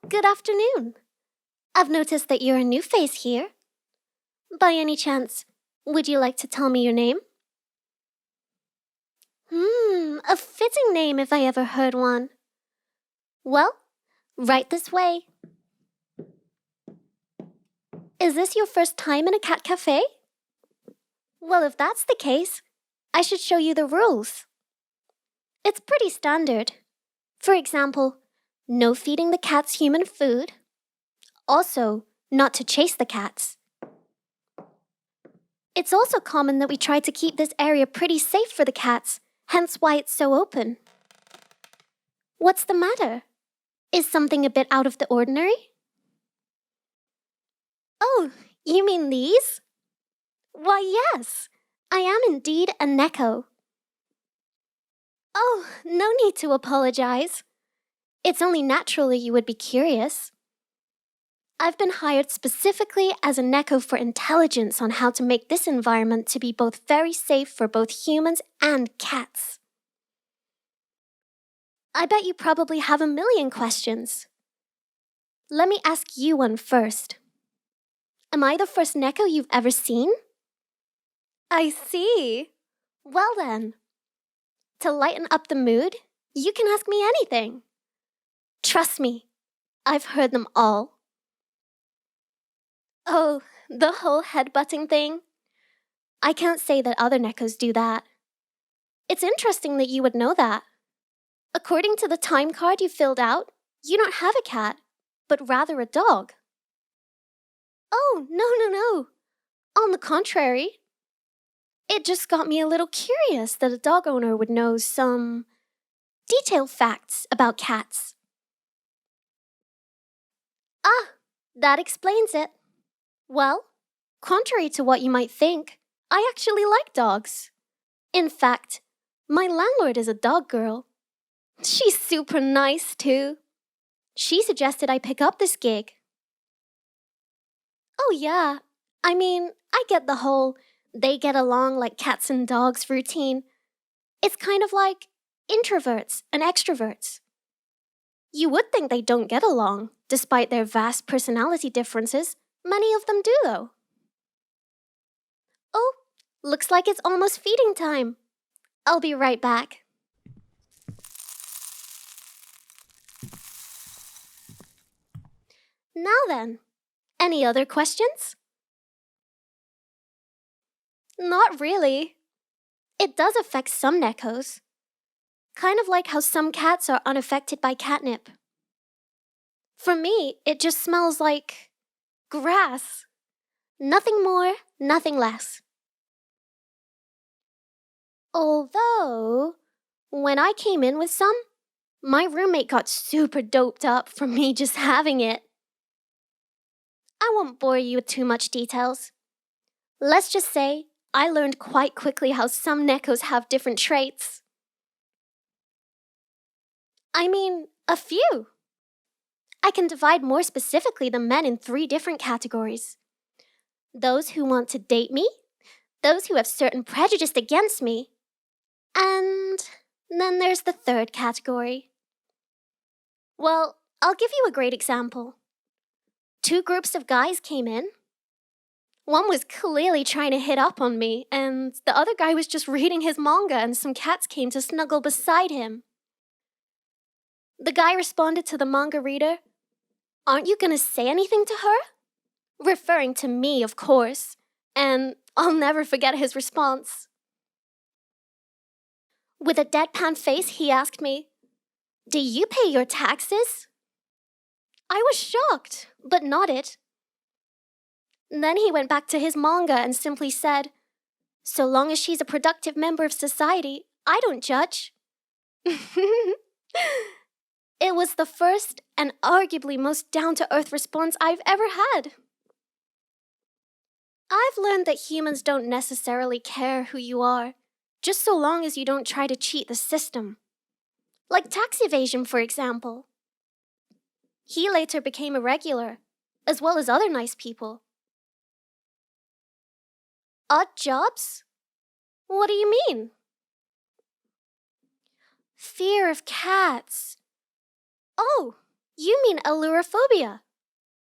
Good afternoon. I've noticed that you're a new face here. By any chance, would you like to tell me your name? A fitting name if I ever heard one. Well, right this way. Is this your first time in a cat cafe? Well, if that's the case, I should show you the rules. It's pretty standard. For example, no feeding the cats human food. Also, not to chase the cats. It's also common that we try to keep this area pretty safe for the cats, hence why it's so open. What's the matter? Is something a bit out of the ordinary? Oh, you mean these? Why, yes, I am indeed a Neko. Oh, no need to apologize. It's only natural that you would be curious. I've been hired specifically as a Neko for intelligence on how to make this environment to be both very safe for both humans and cats. I bet you probably have a million questions. Let me ask you one first. Am I the first Neko you've ever seen? I see. Well then, to lighten up the mood, you can ask me anything. Trust me, I've heard them all. Oh, the whole headbutting thing? I can't say that other Nekos do that. It's interesting that you would know that. According to the time card you filled out, you don't have a cat, but rather a dog. Oh, no. On the contrary. It just got me a little curious that a dog owner would know some detailed facts about cats. That explains it. Well, contrary to what you might think, I actually like dogs. In fact, my landlord is a dog girl. She's super nice, too. She suggested I pick up this gig. Oh, yeah. I mean, I get the whole they get along like cats and dogs routine. It's kind of like introverts and extroverts. You would think they don't get along, despite their vast personality differences. Many of them do, though. Oh, looks like it's almost feeding time. I'll be right back. Now then, any other questions? Not really. It does affect some Nekos. Kind of like how some cats are unaffected by catnip. For me, it just smells like grass. Nothing more, nothing less. Although, when I came in with some, my roommate got super doped up from me just having it. I won't bore you with too much details. Let's just say I learned quite quickly how some Nekos have different traits. I mean, a few. I can divide more specifically the men in 3 different categories. Those who want to date me, those who have certain prejudice against me, and then there's the 3rd category. Well, I'll give you a great example. 2 groups of guys came in. One was clearly trying to hit up on me, and the other guy was just reading his manga and some cats came to snuggle beside him. The guy responded to the manga reader, "Aren't you gonna say anything to her?" Referring to me, of course, and I'll never forget his response. With a deadpan face, he asked me, "Do you pay your taxes?" I was shocked, but nodded. Then he went back to his manga and simply said, "So long as she's a productive member of society, I don't judge." It was the first and arguably most down-to-earth response I've ever had. I've learned that humans don't necessarily care who you are, just so long as you don't try to cheat the system. Like tax evasion, for example. He later became a regular, as well as other nice people. Odd jobs? What do you mean? Fear of cats. Oh, You mean allurophobia?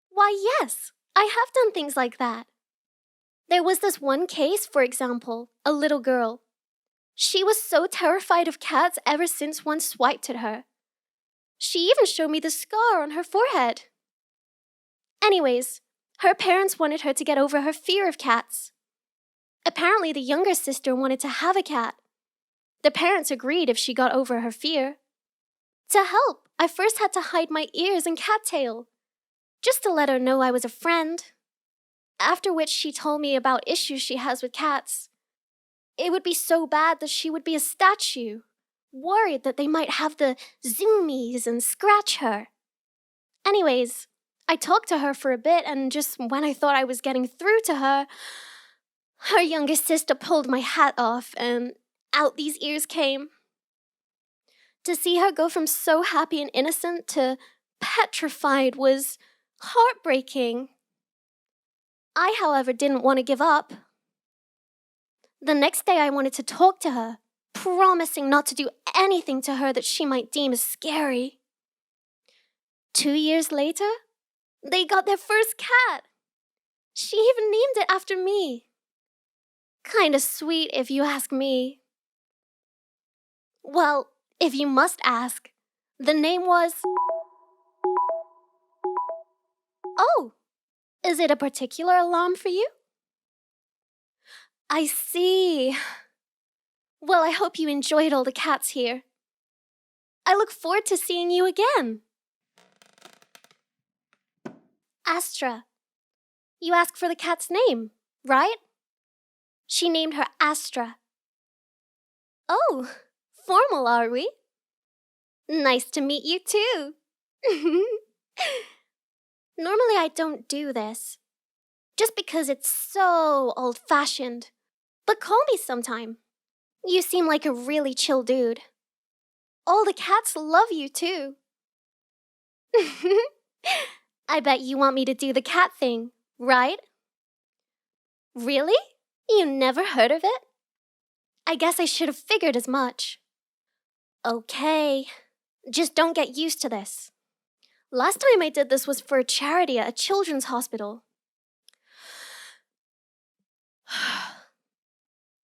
Why, yes, I have done things like that. There was this one case, for example, a little girl. She was so terrified of cats ever since one swiped at her. She even showed me the scar on her forehead. Anyways, her parents wanted her to get over her fear of cats. Apparently, the younger sister wanted to have a cat. The parents agreed if she got over her fear. To help, I first had to hide my ears and cattail, just to let her know I was a friend. After which she told me about issues she has with cats. It would be so bad that she would be a statue, worried that they might have the zoomies and scratch her. Anyways, I talked to her for a bit, and just when I thought I was getting through to her, her younger sister pulled my hat off and out these ears came. To see her go from so happy and innocent to petrified was heartbreaking. I, however, didn't want to give up. The next day I wanted to talk to her, promising not to do anything to her that she might deem as scary. 2 years later, they got their first cat. She even named it after me. Kinda sweet if you ask me. Well, if you must ask, the name was... Oh, is it a particular alarm for you? I see. Well, I hope you enjoyed all the cats here. I look forward to seeing you again. Astra. You asked for the cat's name, right? She named her Astra. Oh, formal are we? Nice to meet you too. Normally I don't do this, just because it's so old-fashioned. But call me sometime. You seem like a really chill dude. All the cats love you too. I bet you want me to do the cat thing, right? Really? You never heard of it? I guess I should have figured as much. Okay, just don't get used to this. Last time I did this was for a charity at a children's hospital.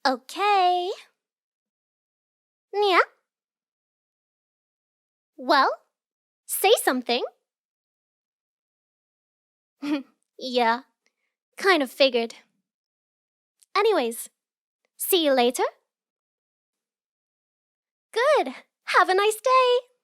Okay. Yeah? Well, say something. Yeah, kind of figured. Anyways, see you later. Good. Have a nice day.